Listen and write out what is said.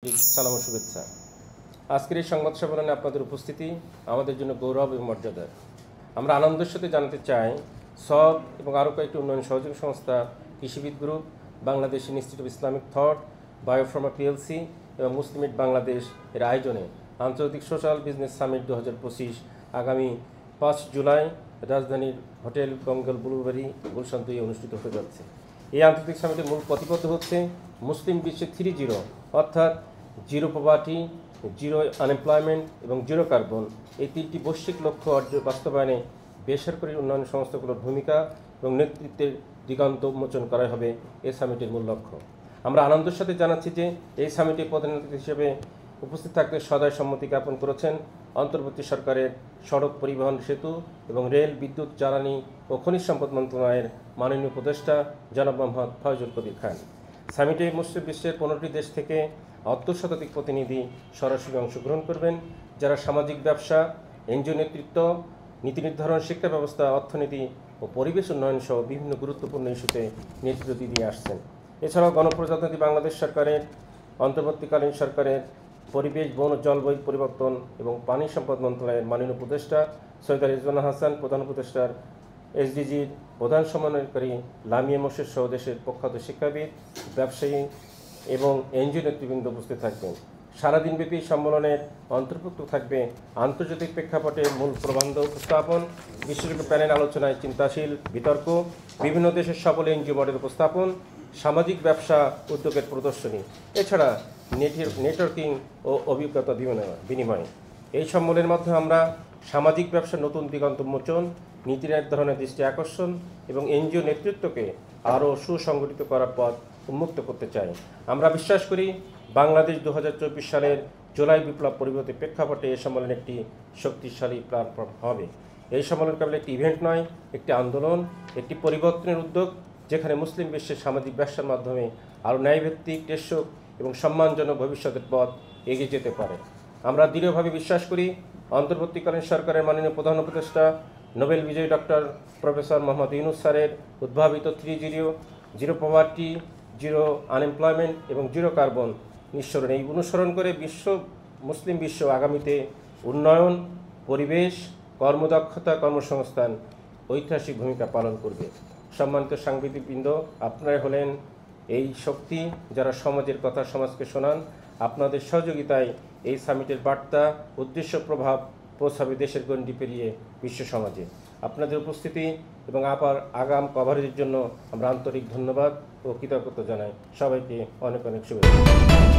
সালাম ও শুভেচ্ছা। আজকের এই সংবাদ সম্মেলনে আপনাদের উপস্থিতি আমাদের জন্য গৌরব এবং মর্যাদার। আমরা আনন্দের সাথে জানাতে চাই সব এবং আরও কয়েকটি উন্নয়ন সহযোগী সংস্থা, Krishibid group, Bangladesh Institute of Islamic Thought, Biopharma PLC এবং মুসলিম বাংলাদেশ এর আয়োজনে আন্তর্জাতিক সোশ্যাল বিজনেস সামিট 2025 আগামী 5 জুলাই রাজধানীর হোটেল কঙ্গল ব্লুবেরি গুলশান 2 অনুষ্ঠিত হতে যাচ্ছে। এই আন্তর্জাতিক সামিটের মূল প্রতিপাদ্য হচ্ছে মুসলিম বিশ্বে 3-0 অর্থাৎ জিরো পভার্টি, জিরো আনএমপ্লয়মেন্ট এবং জিরো কার্বন, এই তিনটি বৈশ্বিক লক্ষ্য অর্জন বাস্তবায়নে বেসরকারি উন্নয়ন সংস্থাগুলোর ভূমিকা এবং নেতৃত্বের দিগন্ত উন্মোচন করাই হবে এই সামিটের মূল লক্ষ্য। আমরা আনন্দের সাথে জানাচ্ছি যে এই সামিটে প্রধান অতিথি হিসেবে উপস্থিত থাকতে সদয় সম্মতি জ্ঞাপন করেছেন অন্তর্বর্তী সরকারের সড়ক পরিবহন, সেতু এবং রেল, বিদ্যুৎ, জ্বালানি ও খনিজ সম্পদ মন্ত্রণালয়ের মাননীয় উপদেষ্টা জনাব মোহাম্মদ ফয়জুল কবির খান। সামিটে মুসলিম বিশ্বের 15টি দেশ থেকে 70 শতাধিক প্রতিনিধি সরাসরি অংশগ্রহণ করবেন, যারা সামাজিক ব্যবসা, এনজিও নেতৃত্ব, নীতি নির্ধারণ, শিক্ষা ব্যবস্থা, অর্থনীতি ও পরিবেশ উন্নয়ন সহ বিভিন্ন গুরুত্বপূর্ণ ইস্যুতে নেতৃত্ব দিয়ে আসছেন। এছাড়াও গণপ্রজাতন্ত্রী বাংলাদেশ সরকারের, অন্তর্বর্তীকালীন সরকারের পরিবেশ, বন ও জলবায়ু পরিবর্তন এবং পানি সম্পদ মন্ত্রণালয়ের মাননীয় উপদেষ্টা সৈয়দ রিজওয়ানা হাসান, প্রধান উপদেষ্টার এসডিজির প্রধান সমন্বয়কারী লামিয়া মোর্শেদ সহ দেশের প্রখ্যাত শিক্ষাবিদ, ব্যবসায়ী এবং এনজিও নেতৃবৃন্দ উপস্থিত থাকবেন। সারাদিনব্যাপী সম্মেলনের অন্তর্ভুক্ত থাকবে আন্তর্জাতিক প্রেক্ষাপটে মূল প্রবন্ধ উপস্থাপন, বিশেষজ্ঞ প্যানেল আলোচনায় চিন্তাশীল বিতর্ক, বিভিন্ন দেশের সফল এনজিও মডেল উপস্থাপন, সামাজিক ব্যবসা উদ্যোগের প্রদর্শনী, এছাড়া নেটওয়ার্কিং ও অভিজ্ঞতা বিনিময়। এই সম্মেলনের মাধ্যমে আমরা সামাজিক ব্যবসার নতুন দিগন্ত উন্মোচন, নীতি নির্ধারণের দৃষ্টি আকর্ষণ এবং এনজিও নেতৃত্বকে আরও সুসংগঠিত করার পথ উন্মুক্ত করতে চাই। আমরা বিশ্বাস করি বাংলাদেশ 2024 সালের জুলাই বিপ্লব পরিবর্তিত প্রেক্ষাপটে এই সম্মেলন একটি শক্তিশালী প্ল্যাটফর্ম হবে। এই সম্মেলন কেবল একটি ইভেন্ট নয়, একটি আন্দোলন, একটি পরিবর্তনের উদ্যোগ, যেখানে মুসলিম বিশ্বের সামাজিক ব্যবসার মাধ্যমে আরও ন্যায়ভিত্তিক, টেকসই এবং সম্মানজনক ভবিষ্যতের পথ এগিয়ে যেতে পারে। আমরা দৃঢ়ভাবে বিশ্বাস করি অন্তর্বর্তীকালীন সরকারের মাননীয় প্রধান উপদেষ্টা নোবেল বিজয়ী ডক্টর প্রফেসর মোহাম্মদ ইউনূস স্যারের উদ্ভাবিত 3-0, জিরো পভার্টি, জিরো আনএমপ্লয়মেন্ট এবং জিরো কার্বন নিঃসরণ, এই অনুসরণ করে মুসলিম বিশ্ব আগামীতে উন্নয়ন, পরিবেশ, কর্মদক্ষতা, কর্মসংস্থান ঐতিহাসিক ভূমিকা পালন করবে। সম্মানিত সাংবাদিকবৃন্দ, আপনারা হলেন এই শক্তি যারা সমাজের কথা সমাজকে শোনান। আপনাদের সহযোগিতায় এই সামিটের বার্তা, উদ্দেশ্য, প্রভাব পৌঁছাবে দেশের গণ্ডি পেরিয়ে বিশ্ব সমাজে। আপনাদের উপস্থিতি এবং আগাম কভারেজের জন্য আমরা আন্তরিক ধন্যবাদ ও কৃতজ্ঞতা জানাই। সবাইকে অনেক অনেক শুভেচ্ছা।